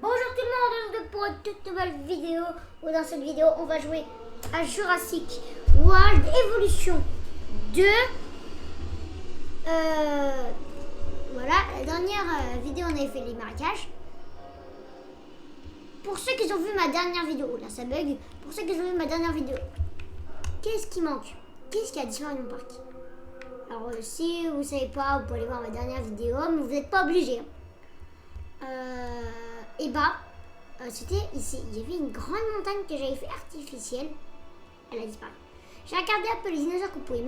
Bonjour tout le monde, pour une toute nouvelle vidéo où dans cette vidéo on va jouer à Jurassic World Evolution 2. Voilà, la dernière vidéo on avait fait les marécages. Pour ceux qui ont vu ma dernière vidéo, là ça bug, pour ceux qui ont vu ma dernière vidéo, qu'est-ce qui manque? Qu'est-ce qui a disparu de mon parc? Alors si vous savez pas, vous pouvez aller voir ma dernière vidéo, mais vous n'êtes pas obligé. Et bah, c'était ici. Il y avait une grande montagne que j'avais fait artificielle. Elle a disparu. J'ai regardé un peu les dinosaures qu'on pourrait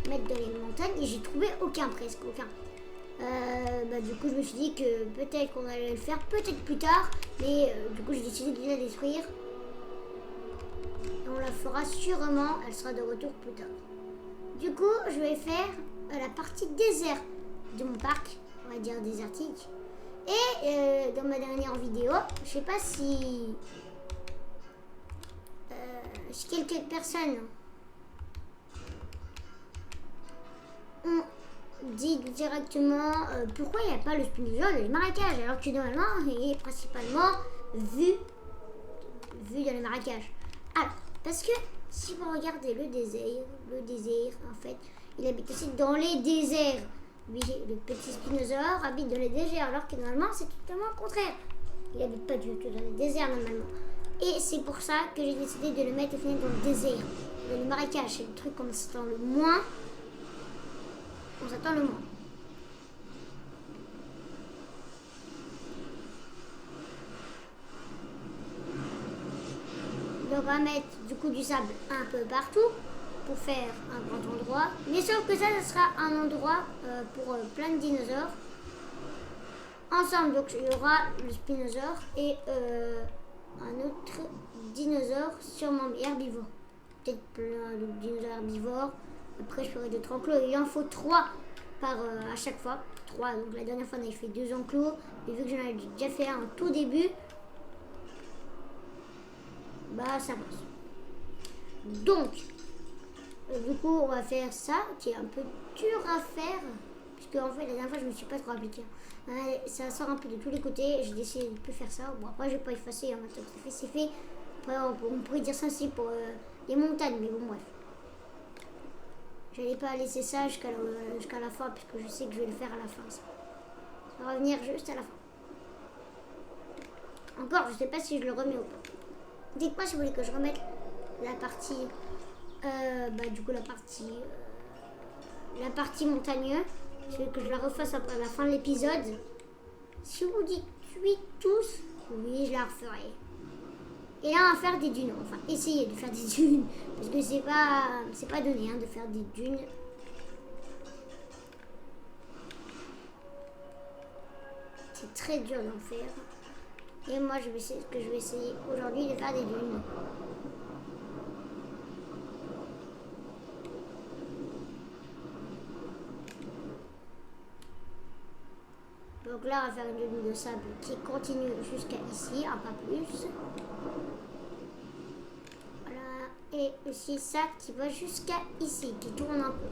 mettre dans les montagnes et j'ai trouvé aucun, presque aucun. Du coup, je me suis dit que peut-être qu'on allait le faire, peut-être plus tard, mais du coup, j'ai décidé de la détruire. Et on la fera sûrement, elle sera de retour plus tard. Du coup, je vais faire la partie désert de mon parc, on va dire désertique. Et dans ma dernière vidéo, je sais pas si quelques personnes ont dit directement pourquoi il n'y a pas le spinosaure dans les marécages, alors que normalement il est principalement vu dans les marécages. Alors, parce que si vous regardez le désert en fait, il habite aussi dans les déserts. Lui, le petit spinosaure habite dans les déserts, alors que normalement c'est totalement le contraire. Il habite pas du tout dans les déserts normalement. Et c'est pour ça que j'ai décidé de le mettre au final dans le désert. Dans le marécage, c'est le truc qu'on s'attend le moins. On s'attend le moins. Donc on va mettre du coup du sable un peu partout pour faire un grand endroit. Mais sauf que ça sera un endroit pour plein de dinosaures. Ensemble, donc il y aura le spinosaure et un autre dinosaure, sûrement herbivore. Peut-être plein de dinosaures herbivores. Après, je ferai d'autres enclos. Il en faut 3 à chaque fois. 3. Donc la dernière fois, on avait fait 2 enclos. Et vu que j'en avais déjà fait un au tout début, bah ça passe. Donc, du coup, on va faire ça, qui est un peu dur à faire. Puisque en fait, la dernière fois, je me suis pas trop appliquée. Ça sort un peu de tous les côtés. J'ai décidé de ne plus faire ça. Bon, après, je vais pas effacer. C'est fait. Après, on pourrait dire ça aussi pour les montagnes. Mais bon, bref. Je n'allais pas laisser ça jusqu'à la fin. Puisque je sais que je vais le faire à la fin. Ça va revenir juste à la fin. Encore, je sais pas si je le remets ou pas. Dites-moi si vous voulez que je remette la partie... du coup, la partie montagneuse. Je veux que je la refasse après la fin de l'épisode. Si vous dites oui tous, oui, je la referai. Et là, on va faire des dunes. Enfin, essayer de faire des dunes. Parce que c'est pas donné de faire des dunes. C'est très dur d'en faire. Et moi, je vais essayer aujourd'hui de faire des dunes. Donc là, on va faire une dune de sable qui continue jusqu'à ici, un pas plus. Voilà. Et aussi ça qui va jusqu'à ici, qui tourne un peu.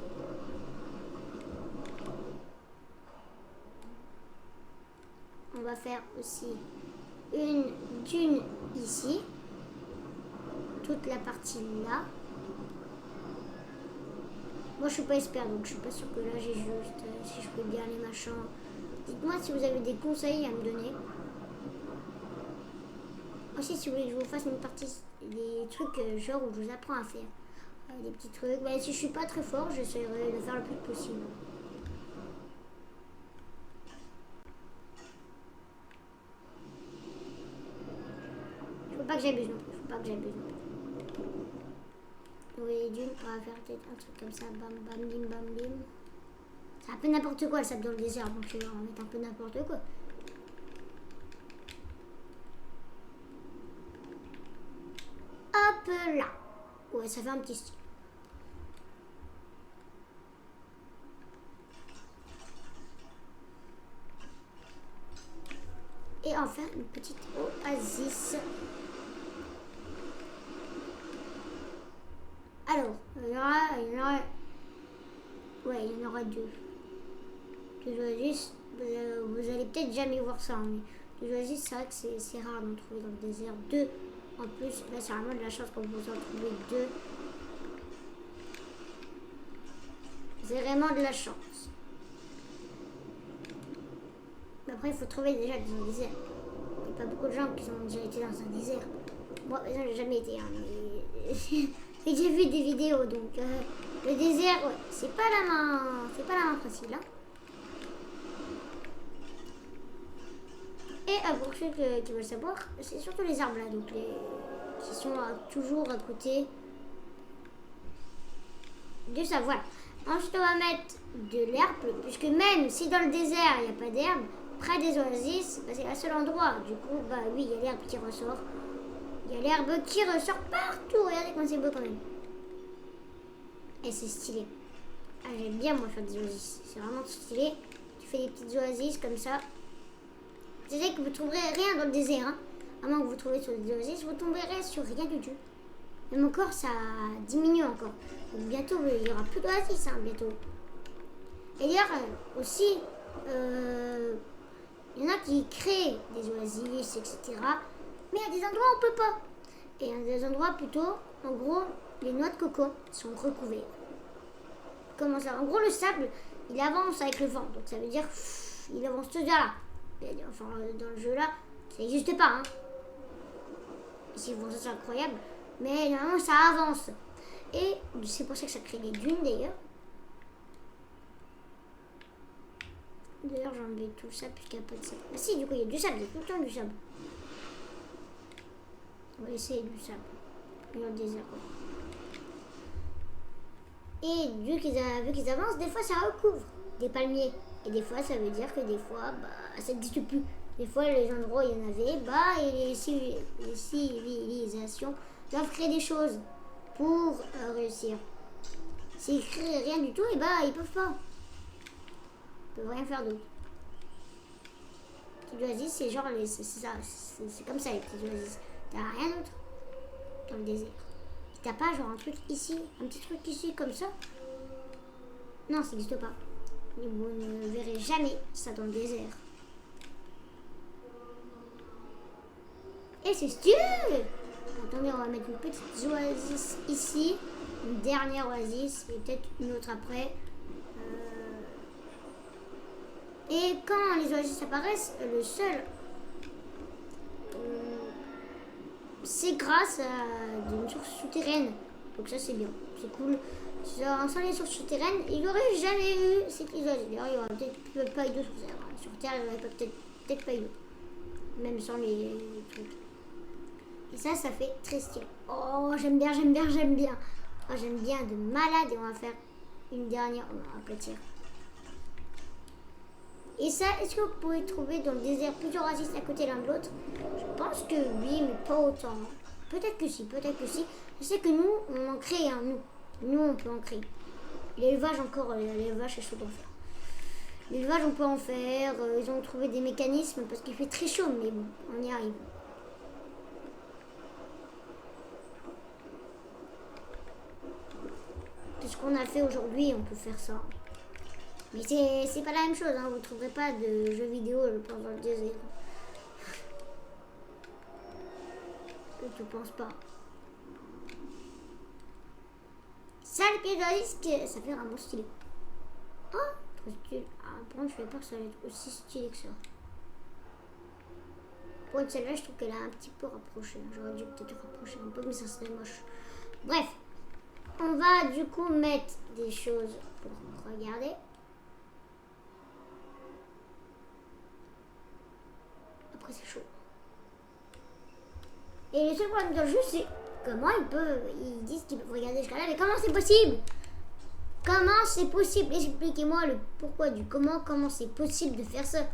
On va faire aussi une dune ici. Toute la partie là. Moi, je suis pas expert, donc je suis pas sûre que là, j'ai juste... si je peux bien les machins... Dites-moi si vous avez des conseils à me donner. Aussi, si vous voulez que je vous fasse une partie, des trucs genre où je vous apprends à faire. Des petits trucs. Si je suis pas très fort, j'essaierai de faire le plus possible. Faut pas que j'abuse non plus. Oui, d'une, on va faire peut-être un truc comme ça. Bam, bam, bim, bam, bim. C'est un peu n'importe quoi le sable dans le désert, donc on va mettre un peu n'importe quoi. Hop là. Ouais, ça fait un petit style. Et enfin, une petite oasis. Alors, il y en aura 2. Vous allez peut-être jamais voir ça, mais Les oasis, c'est vrai que c'est rare d'en trouver dans le désert. 2 en plus. Là, c'est vraiment de la chance qu'on vous en trouver 2. C'est vraiment de la chance. Mais après, il faut trouver déjà dans un désert. Il n'y a pas beaucoup de gens qui ont déjà été dans un désert. Moi, par exemple, j'ai jamais été. Hein, mais j'ai vu des vidéos. Donc, le désert, ouais, c'est pas la main facile. Hein. Et pour ceux qui veulent savoir, c'est surtout les arbres là, donc qui sont toujours à côté de ça. Voilà. Ensuite, on va mettre de l'herbe, puisque même si dans le désert il n'y a pas d'herbe, près des oasis, bah, c'est le seul endroit. Du coup, bah oui, il y a l'herbe qui ressort. Il y a l'herbe qui ressort partout. Regardez comme c'est beau quand même. Et c'est stylé. Ah, j'aime bien moi faire des oasis. C'est vraiment stylé. Tu fais des petites oasis comme ça. C'est vrai que vous trouverez rien dans le désert. Hein. À moins que vous trouviez sur des oasis, vous tomberez sur rien du tout. Même encore, ça diminue encore. Donc bientôt, il n'y aura plus d'oasis, hein, bientôt. Et d'ailleurs, aussi, il y en a qui créent des oasis, etc. Mais il y a des endroits où on peut pas. Et il y a des endroits plutôt, en gros, les noix de coco sont recouvertes. Comment ça? En gros, le sable, il avance avec le vent. Donc ça veut dire, il avance tout là. Enfin, dans le jeu là, ça n'existe pas. Hein. Ici, bon, ça c'est incroyable. Mais normalement, ça avance. Et c'est pour ça que ça crée des dunes d'ailleurs. D'ailleurs, j'ai enlevé tout ça puisqu'il n'y a pas de sable. Ah si, du coup, il y a du sable, il y a tout le temps du sable. On va essayer du sable. Dans le désert, quoi. Et vu qu'ils avancent, des fois ça recouvre des palmiers. Et des fois, ça veut dire que des fois, bah, ça n'existe plus. Des fois, les endroits où il y en avait, bah, et les civilisations doivent créer des choses pour réussir. S'ils ne créent rien du tout, et bah, ils peuvent pas. Ils peuvent rien faire d'autre. Les petites oasis, c'est genre, c'est ça, c'est comme ça les petites oasis. T'as rien d'autre dans le désert. T'as pas genre un truc ici, un petit truc ici comme ça? Non, ça n'existe pas. Vous ne verrez jamais ça dans le désert. Et c'est stylé! Attendez, on va mettre une petite oasis ici. Une dernière oasis et peut-être une autre après. Et quand les oasis apparaissent, le seul... c'est grâce à une source souterraine. Donc ça c'est bien, c'est cool. Sans les sources souterraines, il n'aurait jamais eu cette oasis. D'ailleurs, il n'y aurait peut-être pas eu d'eau sur Terre. Sur Terre, il n'y aurait peut-être pas eu d'eau. Même sans les trucs. Et ça fait très stylé. Oh, j'aime bien. Oh, j'aime bien de malade. Et on va faire une dernière. On va aplatir. Et ça, est-ce que vous pouvez trouver dans le désert plusieurs oasis à côté l'un de l'autre? Je pense que oui, mais pas autant. Peut-être que si. Je sais que nous, on en crée, hein, nous, on peut en créer. L'élevage encore, l'élevage, c'est chaud d'en faire. L'élevage, on peut en faire. Ils ont trouvé des mécanismes parce qu'il fait très chaud, mais bon, on y arrive. Tout ce qu'on a fait aujourd'hui, on peut faire ça. Mais c'est pas la même chose, hein. Vous ne trouverez pas de jeux vidéo, je pense, dans le désert. Je ne pense pas. Ça, le pied d'oasis, ça fait vraiment stylé. Oh, trop stylé. Ah, par contre, je fais peur que ça va être aussi stylé que ça. Pour celle-là, je trouve qu'elle a un petit peu rapproché. J'aurais dû peut-être rapprocher un peu, mais ça serait moche. Bref, on va du coup mettre des choses pour regarder. Après, c'est chaud. Et le seul problème dans le jeu, c'est comment ils disent qu'ils peuvent regarder jusqu'à là, mais comment c'est possible? Comment c'est possible? Expliquez-moi le pourquoi du comment c'est possible de faire ça.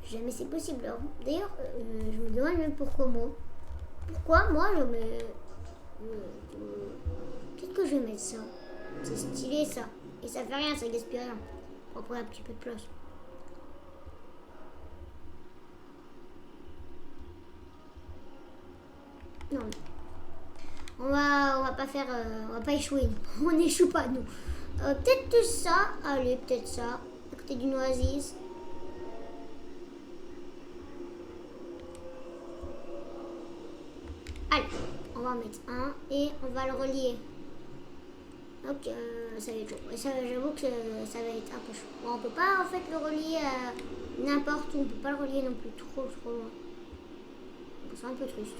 Jamais c'est possible. D'ailleurs, je me demande même pourquoi moi. Pourquoi moi je mets... Peut-être que je vais mettre ça. C'est stylé ça. Et ça fait rien, ça gaspille rien. On va prendre un petit peu de place. Non. On va pas faire... on va pas échouer. On n'échoue pas, nous. Peut-être ça. Allez, peut-être ça. À côté d'une oasis. Allez, on va en mettre un et on va le relier. Donc ça va être chaud. Et ça, j'avoue que ça va être un peu chaud. Bon, on peut pas en fait le relier n'importe où. On peut pas le relier non plus trop loin. C'est un peu triste.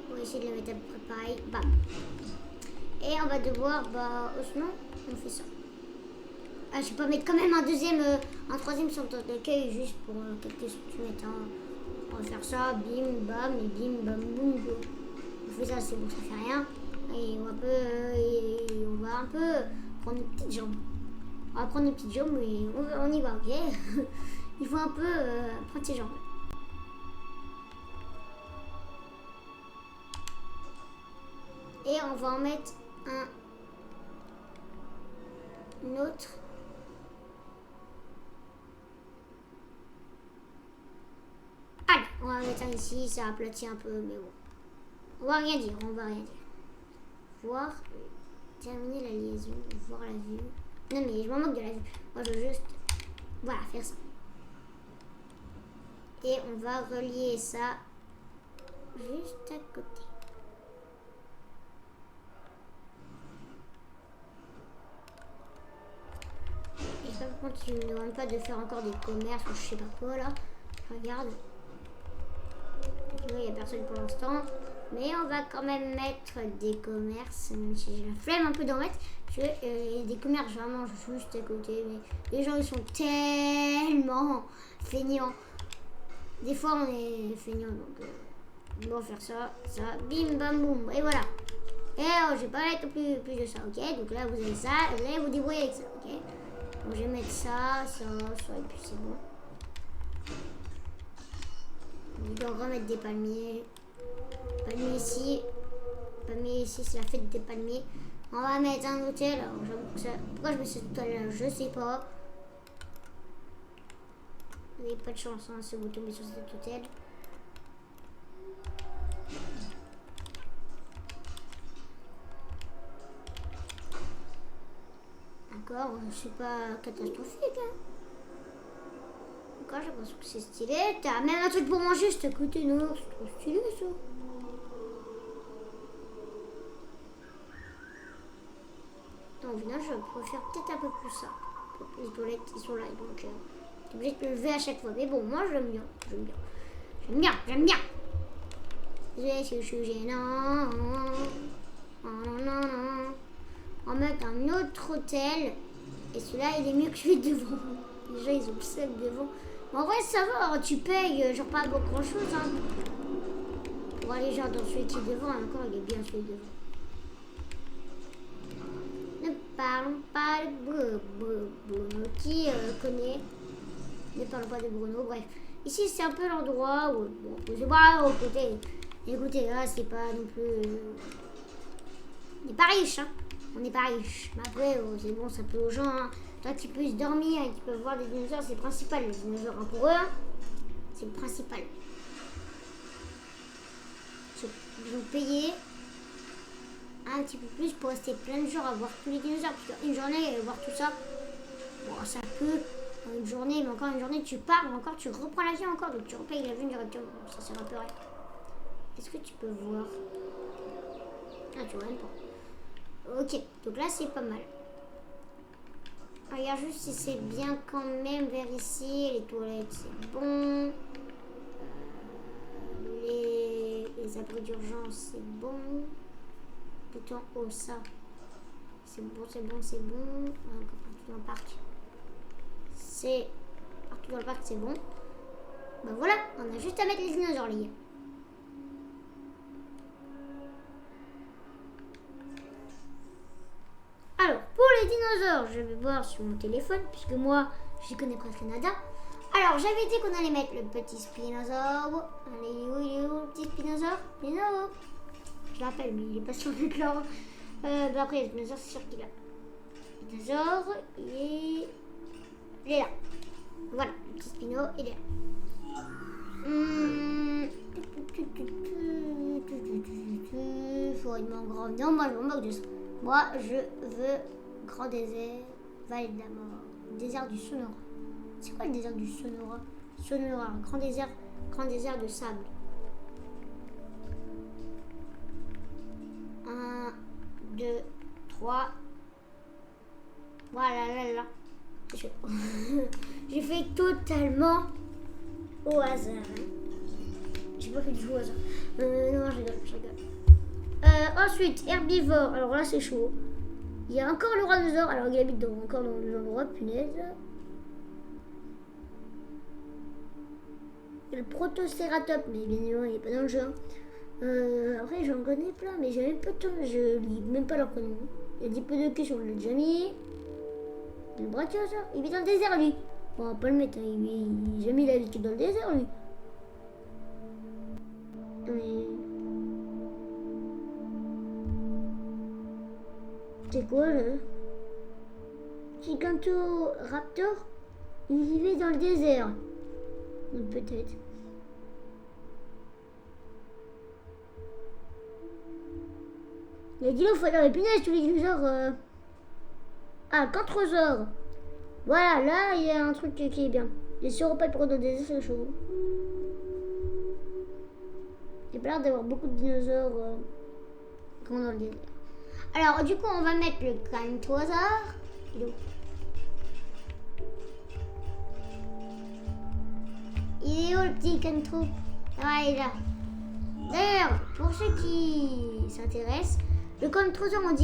On va essayer de le mettre à peu près pareil. Bam. Et on va devoir, sinon on fait ça. Ah, je vais pas mettre quand même un troisième centre d'accueil juste pour quelques centimètres. Hein. On va faire ça, bim, bam, et bim, bam, boum. On fait ça, c'est bon, ça fait rien. Et on va un peu prendre nos petites jambes. On va prendre nos petites jambes et on y va, ok. Il faut un peu prendre ses jambes. Et on va en mettre un autre. Allez, on va mettre un ici, ça aplatit un peu, mais bon. On va rien dire. Voir, terminer la liaison, voir la vue. Non mais je m'en moque de la vue. Moi je veux juste, voilà, faire ça. Et on va relier ça juste à côté. Et ça, par contre, tu ne me demandes pas de faire encore des commerces ou je sais pas quoi là. Regarde. Il n'y a personne pour l'instant. Mais on va quand même mettre des commerces, même si j'ai la flemme un peu d'en mettre. Il y a des commerces vraiment juste à côté. Mais les gens ils sont tellement feignants. Des fois on est feignants donc on va faire ça, bim bam boum. Et voilà. Et je vais pas mettre plus de ça, ok. Donc là vous avez ça, et là vous débrouillez avec ça, ok. Donc je vais mettre ça, et puis c'est bon. On doit remettre des palmiers. Palmier ici, c'est la fête des palmiers. On va mettre un hôtel. Alors j'avoue que ça, pourquoi je mets cet hôtel là, je sais pas. Vous n'avez pas de chance hein, si vous tombez sur cet hôtel. D'accord, c'est pas catastrophique. Hein. D'accord, j'ai l'impression que c'est stylé. T'as même un truc pour manger juste à côté, non? C'est trop stylé ça. Au final, je préfère peut-être un peu plus ça. Les toilettes, ils sont là, donc t'es obligé de te lever à chaque fois. Mais bon, moi, j'aime bien. J'aime bien. Je suis gênant. On va mettre un autre hôtel. Et celui-là, il est mieux que celui devant. Les gens, ils ont le seul devant. Mais en vrai, ça va. Tu payes, genre pas grand-chose. Hein. Pour aller genre dans celui qui est devant, encore, il est bien celui devant. Ne parlons pas de Bruno. Qui connaît? Ne parlons pas de Bruno. Bref, ici c'est un peu l'endroit où bon, c'est pas au côté. Écoutez, là c'est pas non plus. On n'est pas riche, hein. On n'est pas riche. Mais après, c'est bon, ça peut aux gens. Hein. Toi qui peux se dormir et qui peuvent voir des dinosaures, c'est principal. Les dinosaures, hein, pour eux, hein, c'est le principal. Ils ont payé un petit peu plus pour rester plein de jours à voir tous les dinosaures. Parce qu'une journée, voir tout ça, bon, ça peut, une journée, mais encore une journée, tu pars, mais encore tu reprends l'avion encore, donc tu repayes l'avion directement. Bon, ça sert un peu à rien. Est-ce que tu peux voir? Ah, tu vois même pas. Ok, donc là, c'est pas mal. Regarde juste si c'est bien quand même vers ici. Les toilettes, c'est bon. Les abris d'urgence, c'est bon. Tout en haut, ça. C'est bon. Encore partout dans le parc. Partout dans le parc, c'est bon. Ben voilà, on a juste à mettre les dinosaures, les gars. Alors, pour les dinosaures, je vais voir sur mon téléphone, puisque moi, j'y connais presque nada. Alors, j'avais dit qu'on allait mettre le petit spinosaure. Allez, il est où le petit spinosaure? Spinosaure. Je l'appelle, mais il est pas sur l'écran. Après, le spinosaure, c'est sûr qu'il est là. Le spinosaure, il est là. Voilà, le petit spino, il est là. Forêtement grand. Non, moi, je m'en moque de ça. Moi, je veux grand désert, vallée de la mort, désert du Sonora. C'est quoi le désert du Sonora? Sonora, grand désert de sable. 2, 3. Voilà, là, là. C'est chaud. J'ai fait totalement au hasard. J'ai pas fait du tout au hasard. Non, je rigole. Ensuite, herbivore. Alors là, c'est chaud. Il y a encore le rhinosaure. Alors, il habite encore dans l'endroit, punaise. Il y a le protocératops, mais bien évidemment, il n'est pas dans le jeu. Après, j'en connais plein, mais j'ai même pas de temps. Je lis même pas leur prénom. Il y a des Diplodocus, on l'a déjà mis. Le brachiosaure, il vit dans le désert, lui. On va pas le mettre, hein. Il jamais il a vécu dans le désert, lui. Mais... c'est quoi, là? Gigantoraptor, il vivait dans le désert. Peut-être. Il a dit là, il faut faire les punaises, tous les dinosaures. Ah, Cantrosaure. Voilà, là, il y a un truc qui est bien. Les sauropodes pour dans le désert, c'est chaud. Il n'y a pas l'air d'avoir beaucoup de dinosaures dans le désert. Alors, du coup, on va mettre le Cantrosaure. Il est où le petit Cantro? Ah, il est là. D'ailleurs, pour ceux qui s'intéressent, le Cantrosaure, on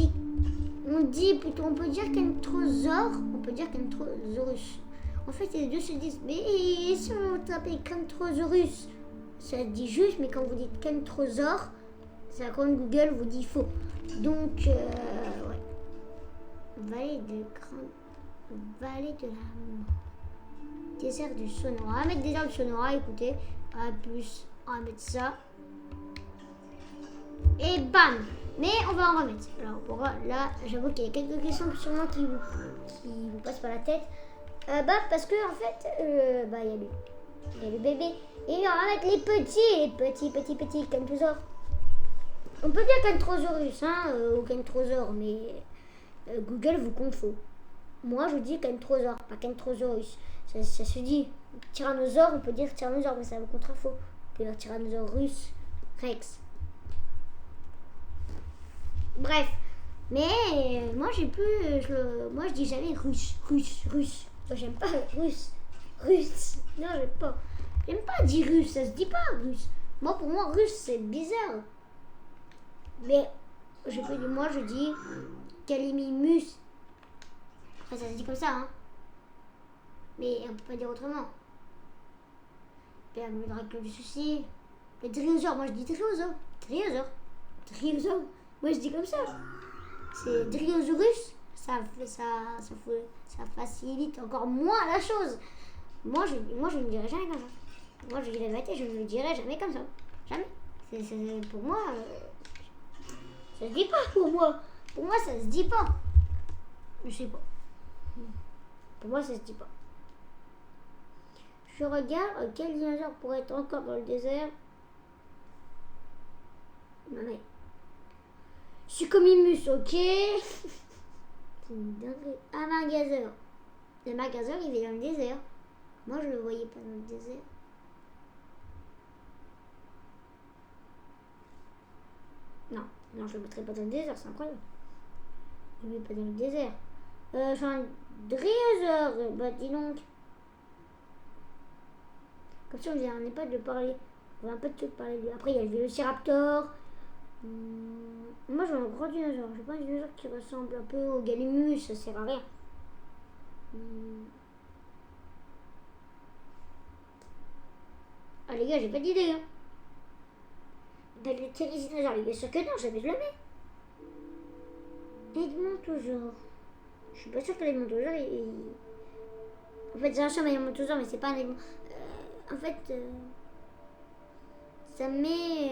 peut dire Cantrosaure, on peut dire Cantrosaurus. En fait, les deux se disent, mais si on t'appelle Cantrosaurus, ça se dit juste, mais quand vous dites Cantrosaure, ça quand Google vous dit faux. Donc, ouais. Vallée de la désert du Sonora. On va mettre désert du Sonora, écoutez. Plus, on va mettre ça. Et bam! Mais on va en remettre. Alors là, j'avoue qu'il y a quelques questions sûrement qui vous passent par la tête. Parce que en fait, il y a le bébé. Et on va mettre les petits Cantrosaures. On peut dire Cantrosaurus, ou Cantrosaure, mais Google vous confond. Moi, je dis Cantrosaure, pas Cantrosaurus. Ça se dit Tyrannosaure, on peut dire Tyrannosaure, mais ça vous contrefaux. On peut dire Tyrannosaurus Rex. Bref, mais moi moi je dis jamais russe. Moi j'aime pas russe. Non, j'aime pas dire russe, ça se dit pas russe. Pour moi russe c'est bizarre. Mais moi je dis Calimimus. Après ça se dit comme ça, hein. Mais on peut pas dire autrement. Le Dracula du souci. Le Driosaure, moi je dis Driosaure. Moi je dis comme ça. C'est Driosaurus. Ça facilite encore moins la chose. Moi je ne dirais jamais comme ça. Moi je dis la vérité, je ne le dirai jamais comme ça. Jamais. Pour moi, ça se dit pas pour moi. Pour moi ça se dit pas. Je sais pas. Pour moi ça se dit pas. Je regarde quel dinosaure pourrait être encore dans le désert. Non mais. Suchomimus, ok. C'est une dinguerie. Amargasaure. Le Amargasaure, il est dans le désert. Moi, je le voyais pas dans le désert. Non, je le mettrais pas dans le désert, c'est incroyable. Il est pas dans le désert. J'ai un Driosaure. Dis donc. Comme ça, on n'est pas de parler. On va un peu de parler de lui. Après, il y a le Vélociraptor. Moi, j'ai un gros dinosaure. J'ai pas un dinosaure qui ressemble un peu au Gallimimus. Ça sert à rien. Ah, les gars, j'ai pas d'idée. Hein. Dans les dinosaures, bien sûr que non, jamais je le mets. Edmontosaure. Je suis pas sûre que l'Edmontosaure, en fait, ça ressemble à l'Edmontosaure, mais c'est pas un Edmontosaure. En fait,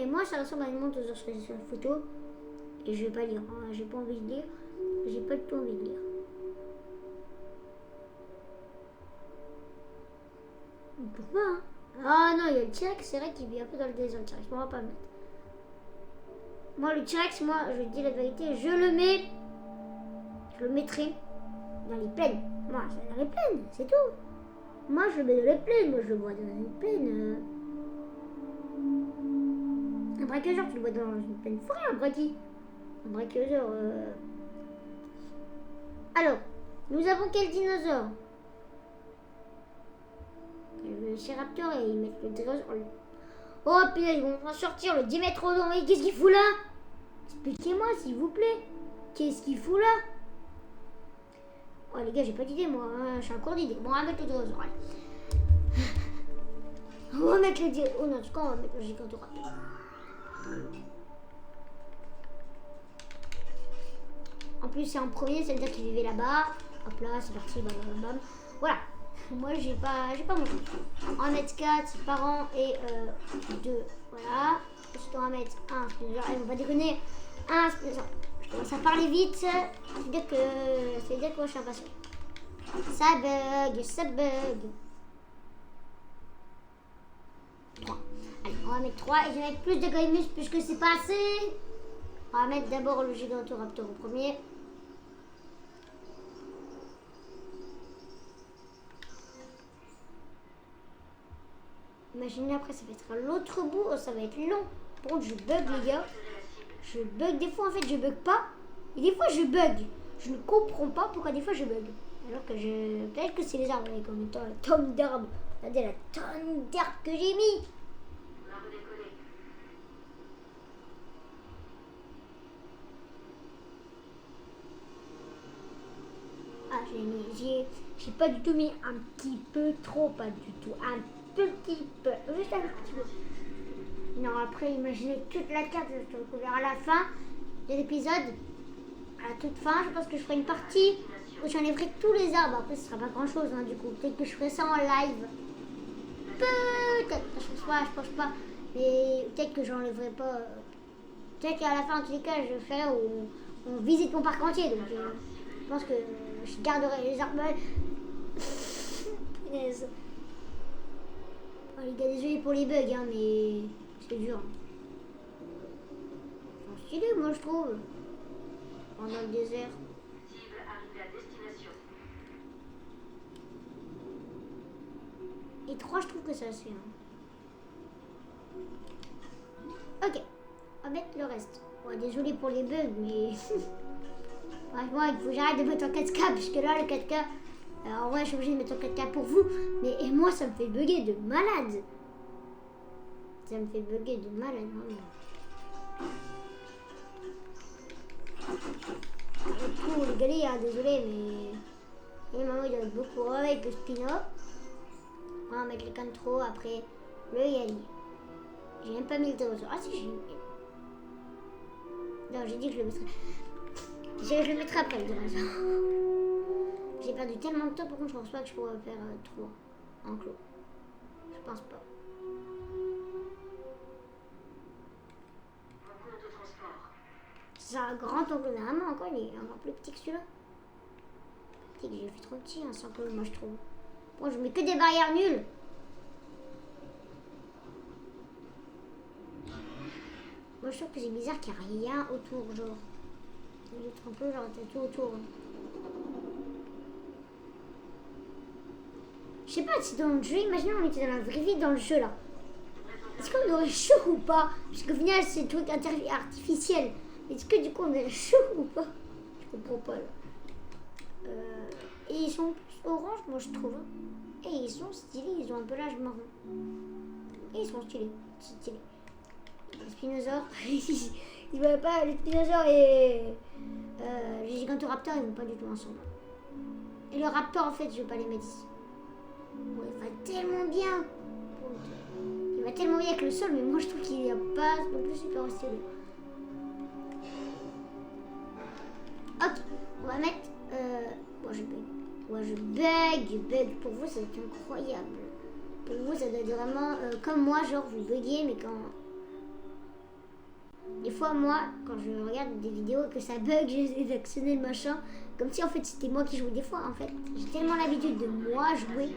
moi, ça ressemble à un Edmontosaure sur la photo. Et je vais pas lire. Hein. J'ai pas envie de lire. J'ai pas du tout envie de lire. Pourquoi hein? Ah non, il y a le T-Rex, c'est vrai qu'il vit un peu dans le désert. Le T-Rex, on va pas le mettre. Moi, le T-Rex, je dis la vérité, je le mettrai dans les plaines. Moi, c'est dans les plaines, c'est tout. Moi, je le mets dans les plaines. Moi, je le vois dans une plaine. Un brachiosaure, tu le vois dans une plaine forêt, un brachiosaure. Un brachiosaure. Alors, nous avons quel dinosaure? Le Velociraptor et ils mettent le dinosaure. Oh putain, ils vont en sortir le Dimétrodon. Mais qu'est-ce qu'il fout là? Expliquez-moi s'il vous plaît. Qu'est-ce qu'il fout là? Oh les gars, j'ai pas d'idée moi. Hein. Je suis en cours d'idée. Bon, on va mettre le dinosaure. Allez. On va mettre le dinosaure. Oh non, en tout cas, on va mettre le Gigantoraptor. En plus, c'est en premier, c'est-à-dire qu'il vivait là-bas. Hop là, c'est parti, bam, bam, bam. Voilà. Moi, j'ai pas mon truc. On va mettre 4 par an et 2. Voilà. Ensuite, on va mettre 1 spinosaure. On va déconner. 1 spinosaure. Je commence à parler vite. C'est-à-dire que moi, je suis impatient. Ça bug, ça bug. 3. Allez, on va mettre 3 et je vais mettre plus de Goimus puisque c'est pas assez. On va mettre d'abord le Gigantoraptor au premier. Imaginez après, ça va être à l'autre bout. Oh, ça va être long. Par contre, je bug, les gars. Je bug. Des fois, en fait, je bug pas. Et des fois, je bug. Je ne comprends pas pourquoi des fois, je bug. Alors que je... Peut-être que c'est les arbres avec en même temps la tonne d'arbres. Regardez la tonne d'arbres que j'ai mis. Ah, j'ai pas du tout mis un petit peu trop, pas du tout. Un petit peu. Juste un petit peu. Non, après, imaginez toute la carte. Je te recouvrir à la fin de l'épisode. À la toute fin, je pense que je ferai une partie où j'enlèverai tous les arbres. Après, ce sera pas grand chose, hein, du coup. Peut-être que je ferai ça en live. Peut-être. Je pense pas. Mais peut-être que j'enlèverai pas. Peut-être qu'à la fin, en tous les cas, je ferai où on visite mon parc entier. Donc, je pense que je garderai les arbres. Punaise. Oh, les gars, désolé pour les bugs, hein, mais c'est dur. C'est stylé, moi, je trouve. Pendant le désert. Cible arrivée à destination. Et 3, je trouve que ça se fait. Hein. Ok, on va mettre le reste. Bon, désolé pour les bugs, mais... Franchement, il faut que j'arrête de mettre en 4K, parce que là, le 4K... Alors, ouais, je suis obligée de mettre en 4K pour vous, mais et moi, ça me fait bugger de malade. Ça me fait bugger de malade, hein. Pour les galets, hein, désolé, mais... Et maman, il doit être beaucoup avec le Spino. On va mettre le Cantro, après le Yali. J'ai même pas mis le Dinosaure. Ah si, j'ai mis. Non, j'ai dit que je le mettrais. Je le mettrai après le Dinosaure. J'ai perdu tellement de temps, par contre, je pense pas que je pourrais faire 3 en clos. Je pense pas. C'est un grand ongle, normalement encore, il est encore plus petit que celui-là. Petit que j'ai fait trop petit, hein, sans que moi je trouve. Bon, je mets que des barrières nulles. Moi je trouve que c'est bizarre qu'il n'y a rien autour, genre. Je trouve un peu, genre, t'as tout autour. Je sais pas si dans le jeu, imaginez on était dans la vraie vie dans le jeu là. Est-ce qu'on aurait chaud ou pas? Parce qu'au final c'est un truc artificiel. Est-ce que du coup on aurait chaud ou pas? Je comprends pas là. Et ils sont plus orange moi je trouve. Et ils sont stylés, ils ont un pelage marron. Et ils sont stylés. Stylés. Les spinosaures, ils vont pas, les spinosaures et les gigantoraptors ils vont pas du tout ensemble. Et le raptor en fait je vais pas les mettre ici. Bon, il va tellement bien. Il va tellement bien avec le sol, mais moi je trouve qu'il n'y a pas non plus super stylé. Ok, on va mettre. Bon, je bug. Ouais, je bug. Pour vous, ça va être incroyable. Pour vous, ça doit être vraiment comme moi, genre vous buguez, mais quand. Des fois, moi, quand je regarde des vidéos et que ça bug, j'essaie d'actionner le machin. Comme si en fait c'était moi qui jouais. Des fois, en fait, j'ai tellement l'habitude de moi jouer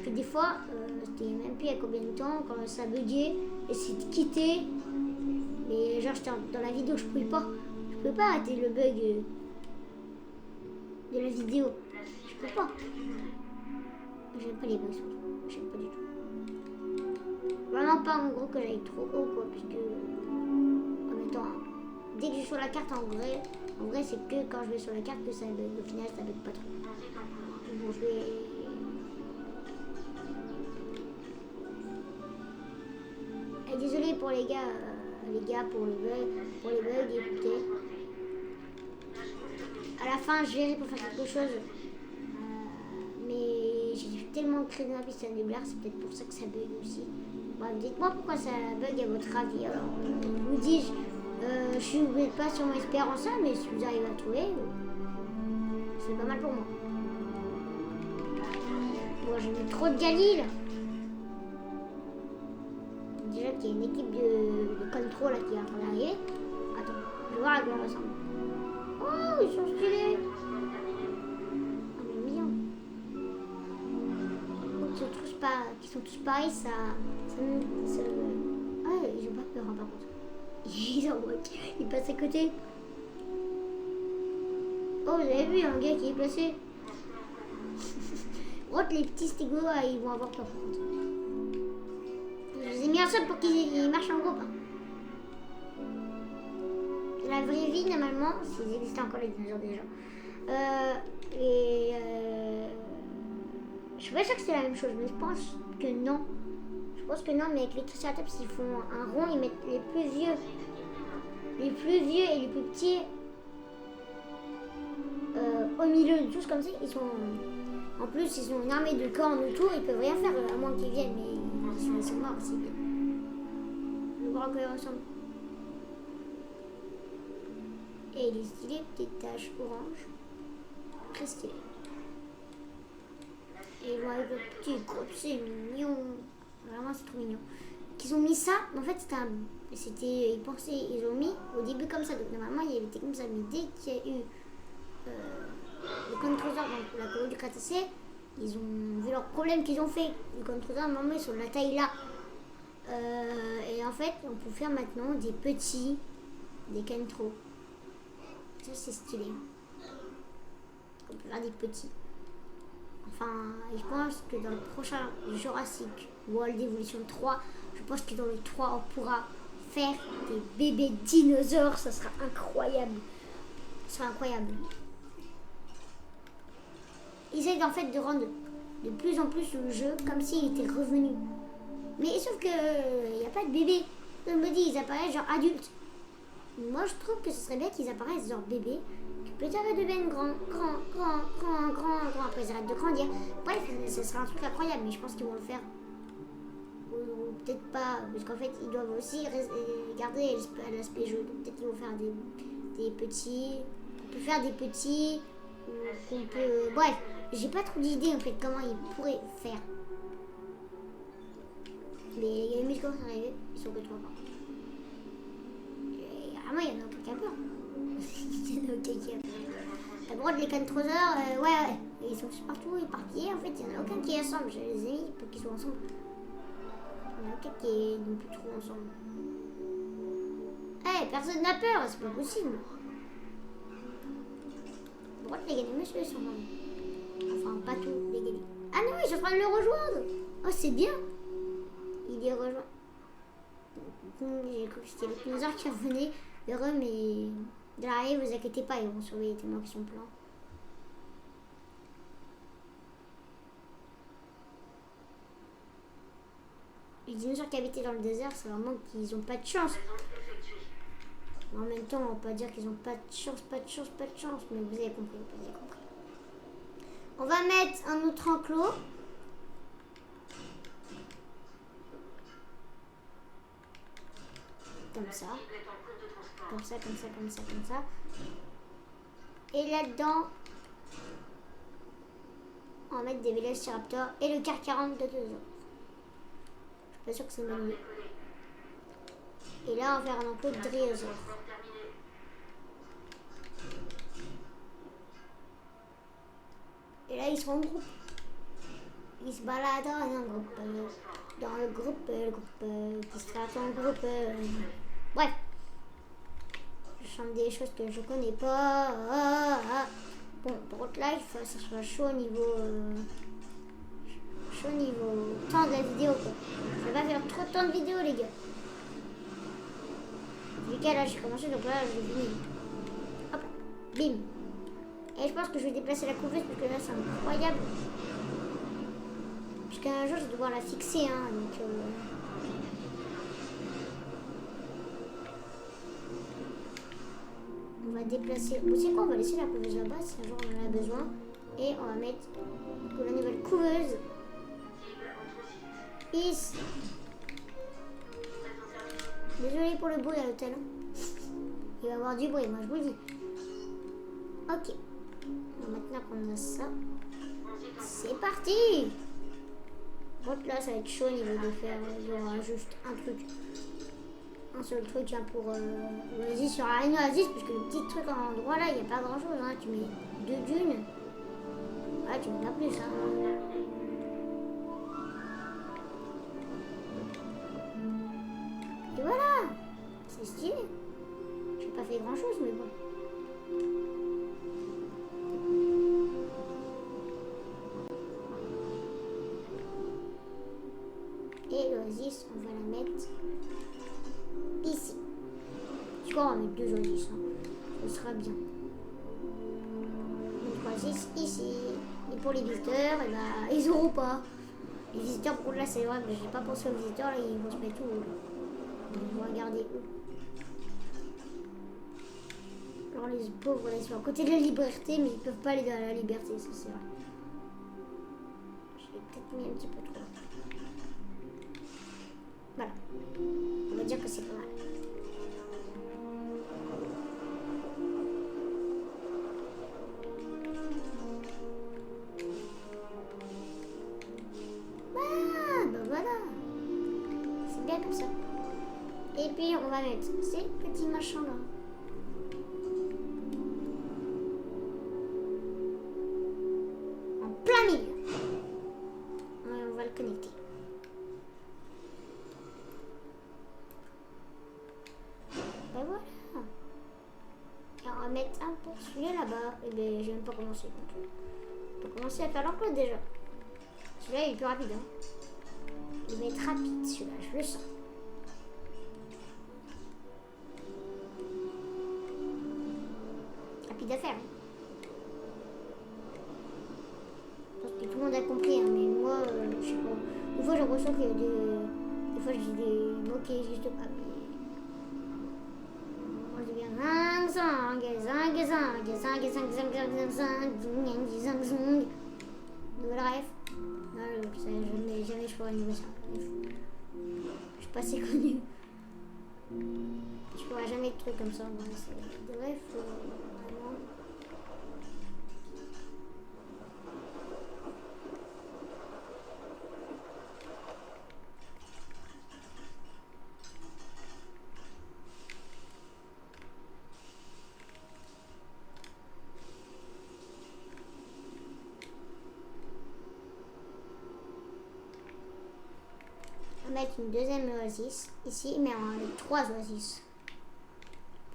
que des fois, c'était même plus à combien de temps quand ça buguait et c'est quitté. Mais genre, j'étais dans la vidéo, je pouvais pas arrêter le bug de la vidéo. Je peux pas. J'aime pas les bugs, j'aime pas du tout. Vraiment pas en gros que j'aille trop haut quoi, puisque en étant dès que je suis sur la carte, en vrai c'est que quand je vais sur la carte que ça bug. Au final, ça bug pas trop. Bon, je vais... désolé pour les gars, pour les bugs, écoutez. À la fin, je verrai pour faire quelque chose. Mais j'ai tellement créé dans la piste à Nublar, c'est peut-être pour ça que ça bug aussi. Bref, dites-moi pourquoi ça bug à votre avis. Alors, je vous dis, je ne suis pas sûrement expert en ça, mais si vous arrivez à trouver, c'est pas mal pour moi. Bon, j'ai mis trop de Galil. Déjà qu'il y a une équipe de contrôle là, qui est en train d'arriver. Attends, je vais voir à quoi elle ressemble. Oh, ils sont stylés. Oh, mais mignon. Qui sont tous pareils, ça ah, ils ont pas peur, hein, par contre. Ils en mode, ils passent à côté. Oh, vous avez vu un gars qui est placé. Les petits stégots, ils vont avoir peur, par contre. Je les ai mis en sol pour qu'ils marchent en groupe. La vraie vie, normalement, s'ils existaient encore les dinosaures déjà. Je suis pas sûre que c'est la même chose, mais je pense que non. Je pense que non, mais avec les Triceratops, ils font un rond, ils mettent les plus vieux et les plus petits au milieu de tous comme ça. Ils sont, en plus, ils ont une armée de cornes autour, ils peuvent rien faire à moins qu'ils viennent, mais ils sont morts aussi. Je vois à quoi ils ressemblent. Et il est stylé, petite tache orange, très stylé. Et ils vont avec le petit groupe, c'est mignon. Vraiment, c'est trop mignon. Qu'ils ont mis ça, en fait, ils pensaient, ils ont mis au début comme ça. Donc normalement, il y avait été comme ça. Mais dès qu'il y a eu le contrôleur, donc la colonie du Crétacé, ils ont vu leurs problèmes qu'ils ont fait. Les contrôleurs, normalement, ils sont de la taille là. Et en fait, on peut faire maintenant des petits, des Kentro. Ça, c'est stylé. On peut faire des petits. Enfin, je pense que dans le prochain Jurassic World Evolution 3, je pense que dans le 3, on pourra faire des bébés dinosaures. Ça sera incroyable. Ça sera incroyable. Ils essayent en fait de rendre de plus en plus le jeu comme s'il était revenu. Mais sauf que il n'y a pas de bébé. Je me dis, ils apparaissent genre adultes. Moi, je trouve que ce serait bien qu'ils apparaissent genre bébés. Peut-être ils deviennent grand. Après, ils arrêtent de grandir. Bref, ce sera un truc incroyable, mais je pense qu'ils vont le faire. Ou peut-être pas, parce qu'en fait, ils doivent aussi garder l'aspect jeu. Donc peut-être qu'ils vont faire des petits. On peut faire des petits. Qu'on peut. Bref, j'ai pas trop d'idées en fait comment ils pourraient faire. Mais il y a les muscles qui sont arrivés, ils sont que 3 par contre. Moi, il y en a aucun qui a peur. Il y en a aucun qui a peur. D'abord, les cantrosaures, ouais, ils sont partout éparpillés. En fait, il n'y en a aucun qui est ensemble. Je les ai mis pour qu'ils soient ensemble. Il n'y en a aucun qui est non plus trop ensemble. Hey, personne n'a peur, c'est pas possible. Pourquoi les gagnés, monsieur, ils sont morts? Enfin, pas tous les gagnés. Ah non, ils sont en train de le rejoindre. Oh, c'est bien. Il est rejoint. J'ai cru que c'était les dinosaures qui revenaient heureux, mais de l'arrière, vous inquiétez pas, ils vont surveiller tellement qu'ils sont pleins. Les dinosaures qui habitaient dans le désert, c'est vraiment qu'ils ont pas de chance. Mais en même temps, on va pas dire qu'ils ont pas de chance, mais vous avez compris, On va mettre un autre enclos. Comme ça. Comme ça. Et là-dedans, on va mettre des vélociraptors et le car 40 de 2 ans. Je suis pas sûre que c'est le même. Et là, on va faire un enclos de dryosaures. Et là, ils sont en groupe. Ils se baladent dans un groupe. Dans le groupe qui se traite en groupe. Bref. Je chante des choses que je connais pas. Bon, par contre, là, il faut que ça soit chaud niveau temps de la vidéo, quoi. Je vais pas faire trop de temps de vidéo, les gars. tous les cas, là, j'ai commencé, donc là, je vais finir. Hop, bim. Et je pense que je vais déplacer la couveuse parce que là, c'est incroyable. Parce qu'un jour, je vais devoir la fixer, hein, donc... On va déplacer... Vous savez quoi, on va laisser la couveuse là-bas si un jour on en a besoin. Et on va mettre la nouvelle couveuse ici. Désolé pour le bruit à l'hôtel. Il va y avoir du bruit, moi je vous le dis. Ok. Donc maintenant qu'on a ça, c'est parti. Bon, là ça va être chaud au niveau de faire. Il y aura juste un truc. Un seul truc hein, pour l'Oasis. Il y aura une Oasis parce que le petit truc en endroit là, il n'y a pas grand chose. Hein. Tu mets 2 dunes. Ouais, tu mets pas plus. Hein. Et voilà. C'est stylé. J'ai pas fait grand chose, mais bon. Et l'Oasis, on va la mettre ici. Je crois qu'on va mettre 2 Oasis. Hein. Ce sera bien. Donc Oasis ici. Et pour les visiteurs, et bah, ils auront pas. Les visiteurs, pour là, c'est vrai que j'ai pas pensé aux visiteurs, là, ils vont se mettre où? Ils vont regarder où? Alors les pauvres, là, ils sont à côté de la liberté, mais ils peuvent pas aller dans la liberté, ça c'est vrai. J'ai peut-être mis un petit peu trop. Voilà. On va dire que c'est pas mal. Ah, ben voilà. C'est bien comme ça. Et puis on va mettre ces petits machins là. En plein milieu. Ouais, on va le connecter. Ben voilà. Et on va mettre un pour celui-là là-bas. Et ben j'ai même pas commencé. On peut commencer à faire l'emploi déjà. Celui-là il est plus rapide. Hein. Il va être rapide celui-là, je le sens. Rapide à faire. Hein. Je pense que tout le monde a compris, hein, mais moi, je sais pas. Une fois j'ai l'impression qu'il y a des fois je dis des mots qui n'existent pas. Moi je dis bien nouvelle rêve. Non, jamais je pourrais niveau ça. Je suis pas assez connue. Je pourrais jamais de trucs comme ça. Moi, c'est des rêves, vraiment. On va mettre une deuxième oasis ici, mais on va mettre 3 oasis.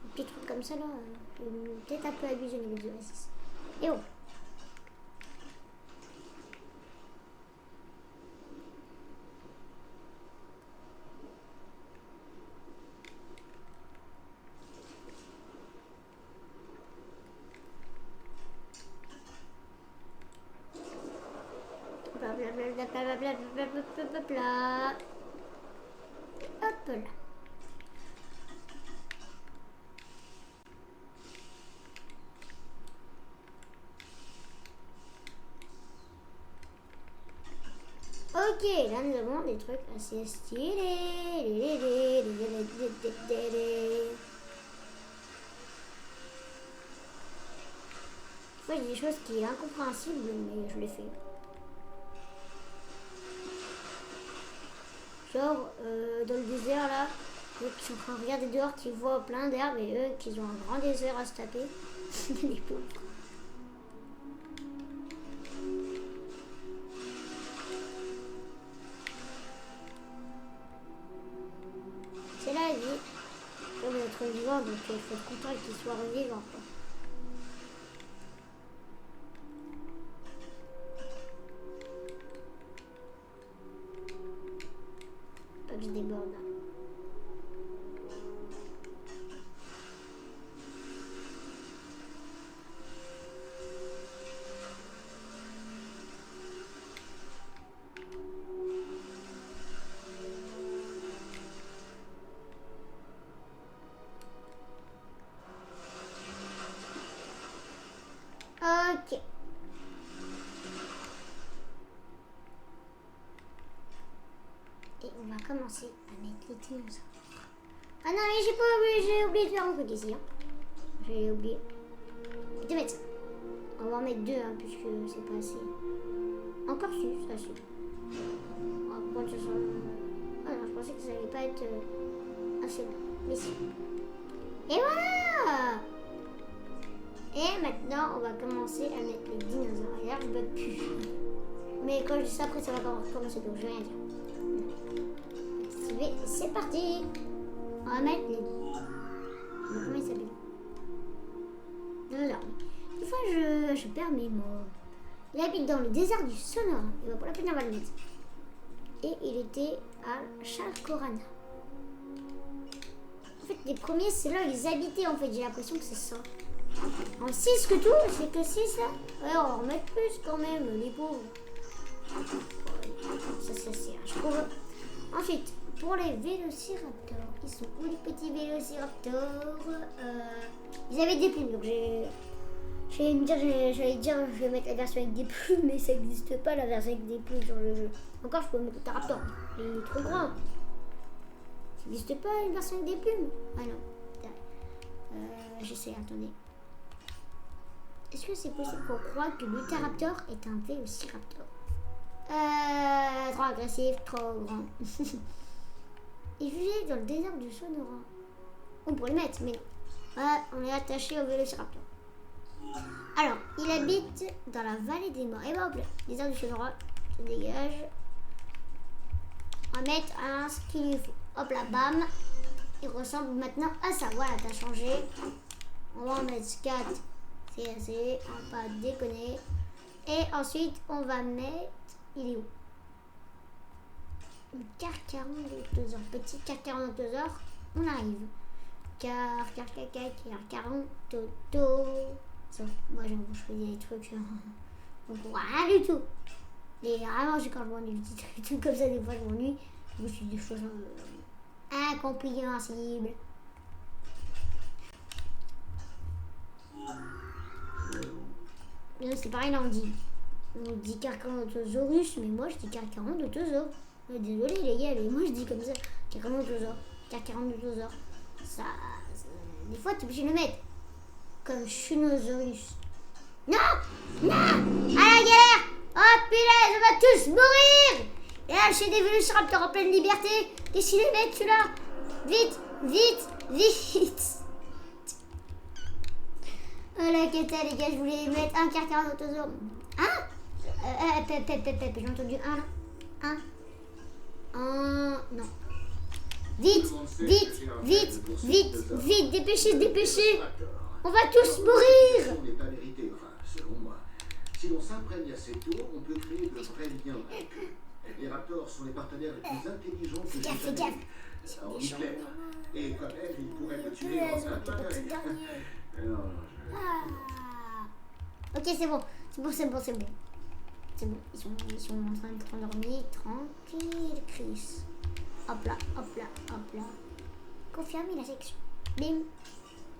Un petit truc comme ça là, peut-être un peu abusé au niveau des oasis. Et oh! Blablabla. Hop là. Ok, là nous avons des trucs assez stylés. Des fois j'ai des choses qui sont incompréhensibles, mais je les fais. Genre, dans le désert là, eux qui sont en train de regarder dehors, qui voient plein d'herbes et eux qui ont un grand désert à se taper. Les pauvres. C'est là, il dit, comme être vivant, donc il faut être content qu'il soit revivant. Quoi. Pas que je déborde. Ok. Et on va commencer à mettre les dinosaures. Ah non, mais j'ai oublié de faire un truc ici. Hein. J'ai oublié de mettre ça. On va en mettre deux, hein, puisque c'est pas assez. Encore si, ça suffit. On va prendre ça. Ah non, je pensais que ça allait pas être assez bon. Mais si. Et voilà! Et maintenant, on va commencer à mettre les dinosaures. Et là, je bug plus. Mais quand je dis ça, après, ça va commencer, donc je vais rien dire. C'est parti! On va mettre les... Comment il s'appelle? Dinosaures. Des fois, je perds mes mots. Il habite dans le désert du Sonora. Et bah, pour la peine, on va le mettre. Et il était à Chalcorana. En fait, les premiers, c'est là où ils habitaient, en fait. J'ai l'impression que c'est ça. En 6 que tout, c'est que 6 là. Ouais, on va en remettre plus quand même, les pauvres. Ça, c'est je trouve. Ensuite, pour les vélociraptors, ils sont où les petits vélociraptors? Ils avaient des plumes, donc j'allais dire, je vais mettre la version avec des plumes, mais ça n'existe pas la version avec des plumes sur le jeu. Encore, je peux mettre le Taraptor, il est trop grand. Ça n'existe pas une version avec des plumes? Ah non. J'essaie, attendez. Est-ce que c'est possible qu'on croie que l'Utaraptor est un vélociraptor? Trop agressif, trop grand. Il vivait dans le désert du Sonora. On pourrait le mettre, mais non. On est attaché au vélociraptor. Alors, il habite dans la vallée des morts. Et ben hop là, désert du Sonora, se dégage. On va mettre ce qu'il lui faut. Hop là, bam. Il ressemble maintenant à ça. Voilà, t'as changé. On va en mettre 4. C'est assez, on va pas déconner. Et ensuite, on va mettre... Il est où? Une carcharodontosaure. Petit carcharodontosaure. On arrive. Carcharodontosaure. Moi, je fais des trucs. Donc, rien du tout. Et vraiment, quand je m'ennuie, des trucs comme ça, des fois, je m'ennuie. Je suis des choses incompréhensibles. C'est pareil, là, on dit Carcharodontosaurus, mais moi je dis Carcharodontosaure. Désolé les gars, mais moi je dis comme ça. Carcharodontosaure. Ça, des fois tu es obligé de le mettre. Comme Chunosaurus. Non! Non! À la galère! Oh punaise, on va tous mourir! Et là, chez des vélociraptors en pleine liberté. Qu'est-ce qu'il est mettre celui-là? Vite! Vite! Vite! Oh la cata les gars, je voulais mettre un Carcharodontosaure. Hein? J'ai entendu un là. Non. Vite, dépêchez. On va tous mourir. n'est pas vérité, enfin, selon moi. Si l'on s'imprègne assez tôt, on peut créer de vrais liens. Les raptors sont les partenaires les plus intelligents que j'ai jamais vus. En Hitler. Et comme elle, ils pourraient me tuer en un clin d'œil. Ok, c'est bon. C'est bon. Ils sont en train de s'endormir. Tranquille, Chris. Hop là. Confirmer la section. Bim.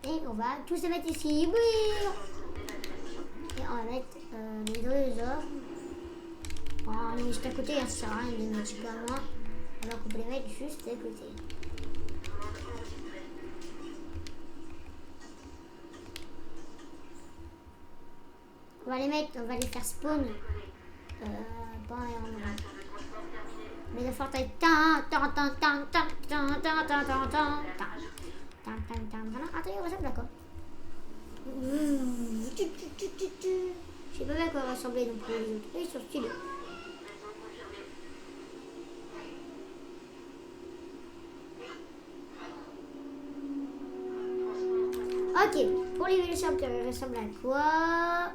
Et on va tous se mettre ici. Oui. Et on va mettre les dinosaures. On les met juste à côté, ça sert à rien de les mettre super loin. Alors qu'on peut les mettre juste à côté. On va les faire spawn. Pas en mais la forte est attendez, il ressemble à quoi? Je sais pas bien à quoi ressembler non plus les autres. Ils sont stylés. Ok, pour les vélociraptors, ils ressemblent à quoi?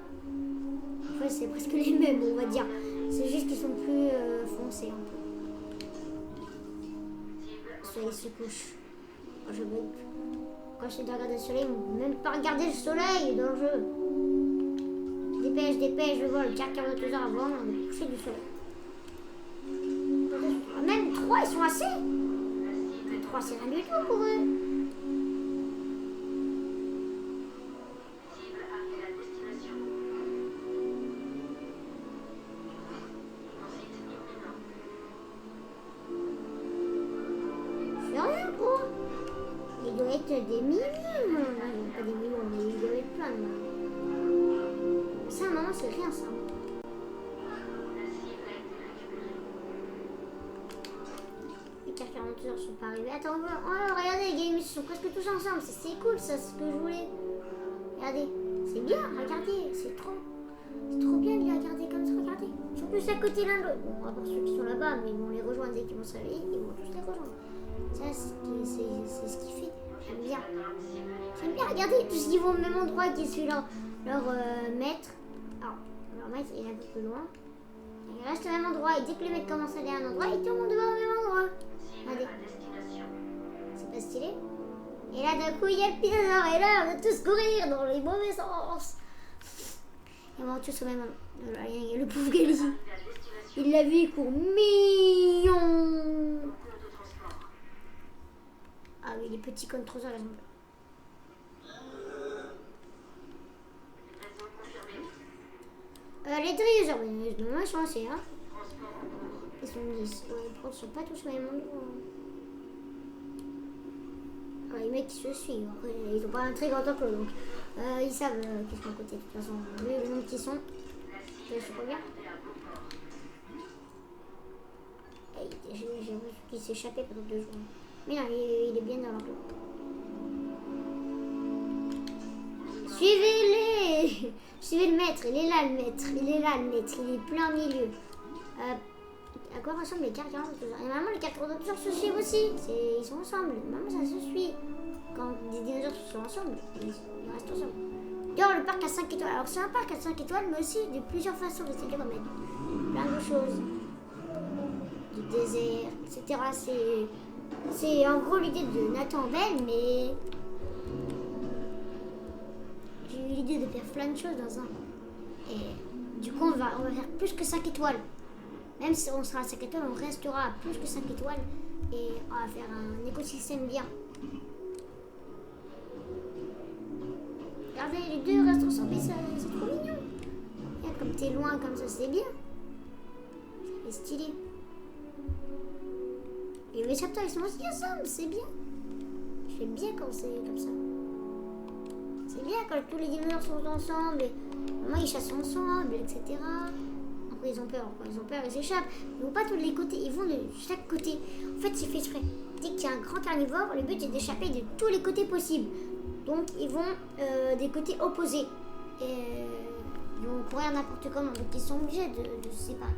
Ouais, c'est presque les mêmes, on va dire. C'est juste qu'ils sont plus foncés un peu. Ça, ils se couchent. Oh, je bug. Quand j'essaie de regarder le soleil, on ne peut même pas regarder le soleil dans le jeu. Dépêche, je vois le Carcharodontosaure avant le coucher du soleil. Même 3, ils sont assez. 3, c'est rien du tout pour eux. des millions. Pas des millions, mais il y avait plein de... Ça, maman, c'est rien, ça. Les cartes 40 heures sont pas arrivées. Attends, regardez, les games sont presque tous ensemble. C'est cool, ça, c'est ce que je voulais. Regardez, c'est bien, regardez, c'est trop bien de les regarder comme ça, regardez. Ils sont tous à côté l'un de l'autre. Bon, à part ceux qui sont là-bas, mais ils vont les rejoindre dès qu'ils vont se réveiller, ils vont tous les rejoindre. Ça, c'est ce qui fait. J'aime bien. J'aime bien, regardez, tous ils vont au même endroit qui est leur maître. Alors, leur maître il est un peu plus loin. Ils restent au même endroit, et dès que le maître commence à aller à un endroit, tout le monde va au même endroit. Regardez. C'est pas stylé? Et là, d'un coup, il y a le dinosaure, et là, on va tous courir dans les mauvais sens. Et on va tous au même endroit. Il y a le pauvre Gali. Il l'a vu, il court mignon. Ah oui, les petits contrôleurs, ils ont peur. Les dinosaures, ils sont assez, hein. Ils sont 10. Ouais, ils sont pas tous au même endroit. Ouais, les mecs qui se suivent. Après, ils ont pas un très grand enclos, donc ils savent qu'ils sont à côté. De toute façon, vu le nombre qu'ils sont, je sais pas bien. J'ai vu qu'il s'échappait pendant 2 jours. Mais non, il est bien dans l'enclos. Suivez-les. Suivez le maître, il est là le maître. Il est plein au milieu. À quoi ressemblent les cartes 40 heures? Et normalement, les cartes 40 heures se suivent aussi. Ils sont ensemble. Normalement, ça se suit. Quand des dinosaures sont ensemble, ils restent ensemble. D'ailleurs, le parc à 5 étoiles. Alors, c'est un parc à 5 étoiles, mais aussi de plusieurs façons de s'y remettre. Plein de choses. Du désert, etc. C'est en gros l'idée de Nathan Bell, mais j'ai eu l'idée de faire plein de choses dans un. Et du coup, on va faire plus que 5 étoiles. Même si on sera à 5 étoiles, on restera à plus que 5 étoiles. Et on va faire un écosystème bien. Regardez, les deux restent ensemble, c'est trop mignon. Regarde, comme t'es loin, comme ça, c'est bien. C'est stylé. Et les chapters, ils sont aussi ensemble, c'est bien. J'aime bien quand c'est comme ça. C'est bien quand tous les dinosaures sont ensemble. Et vraiment, ils chassent ensemble, etc. Après, ils ont peur, ils s'échappent. Ils vont pas tous les côtés, ils vont de chaque côté. En fait, c'est fait exprès. Dès qu'il y a un grand carnivore, le but est d'échapper de tous les côtés possibles. Donc, ils vont des côtés opposés. Et ils vont courir n'importe comment. Donc, ils sont obligés de se séparer.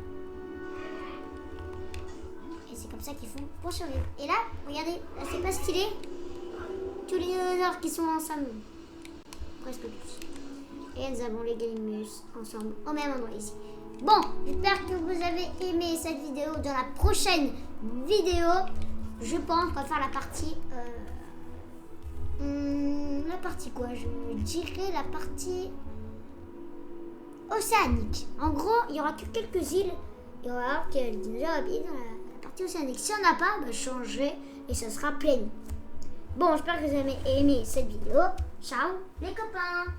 Et c'est comme ça qu'ils font pour survivre. Et là, regardez, là, c'est pas stylé. Tous les dinosaures qui sont ensemble. Presque tous. Et nous avons les Galimus ensemble au même endroit ici. Bon, j'espère que vous avez aimé cette vidéo. Dans la prochaine vidéo, je pense qu'on va faire la partie... la partie quoi? Je dirais la partie océanique. En gros, il y aura que quelques îles. Et on va voir que les dinosaures habitent dans la partie océanique. Si on n'a pas, bah, changer et ça sera plein. Bon, j'espère que vous avez aimé cette vidéo. Ciao les copains!